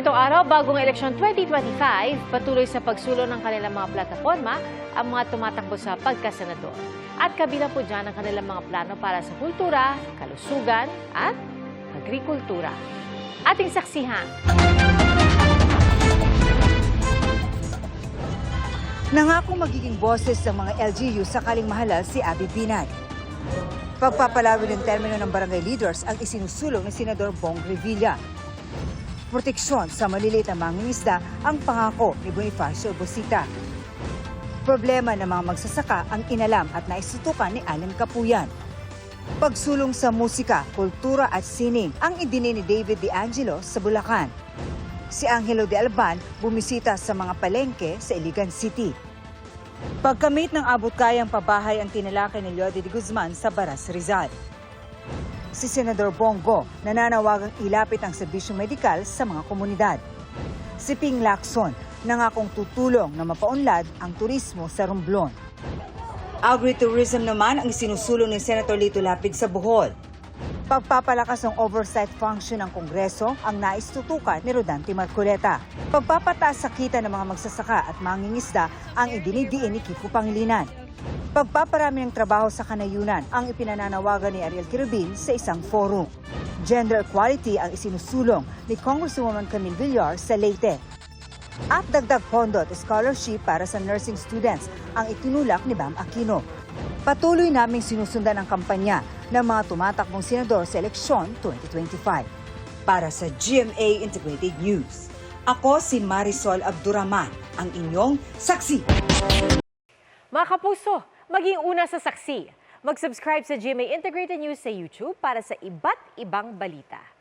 Itong araw, bagong eleksyon 2025, patuloy sa pagsulong ng kanilang mga plataforma ang mga tumatakbo sa pagkasenador. At kabilang po dyan ang kanilang mga plano para sa kultura, kalusugan at agrikultura. Ating saksihan. Nangako magiging boses ng mga LGU sakaling mahalal si Abby Binay. Pagpapalawin ng termino ng barangay leaders ang isinusulong ni Senador Bong Revilla. Proteksyon sa maliliit na mangingisda ang pangako ni Bonifacio Bosita. Problema ng mga magsasaka ang inalam at naisutukan ni Alan Capuyan. Pagsulong sa musika, kultura at sining ang idini ni David De Angelo sa Bulacan. Si Angelo de Alban bumisita sa mga palengke sa Iligan City. Pagkamit ng abot-kayang pabahay ang tinalakay ni Leody de Guzman sa Baras, Rizal. Si Senador Bongo nananawagang ilapit ang serbisyong medikal sa mga komunidad. Si Ping Lacson nangakong tutulong na mapaunlad ang turismo sa Romblon. Agritourism naman ang sinusulong ni Senator Lito Lapid sa Bohol. Pagpapalakas ng oversight function ng Kongreso ang naistutukan ni Rodante Marcoleta. Pagpapataas sa kita ng mga magsasaka at mangingisda ang idinidiin ni Kiko Pangilinan. Pagpaparami ng trabaho sa kanayunan ang ipinananawagan ni Ariel Quirubin sa isang forum. Gender equality ang isinusulong ni Congresswoman Camille Villar sa Leyte. At dagdag pondo at scholarship para sa nursing students ang itinulak ni Bam Aquino. Patuloy naming sinusundan ang kampanya ng mga tumatakbong senador sa eleksyon 2025. Para sa GMA Integrated News, ako si Marisol Abduraman, ang inyong saksi. Mga kapuso, maging una sa saksi. Mag-subscribe sa GMA Integrated News sa YouTube para sa iba't ibang balita.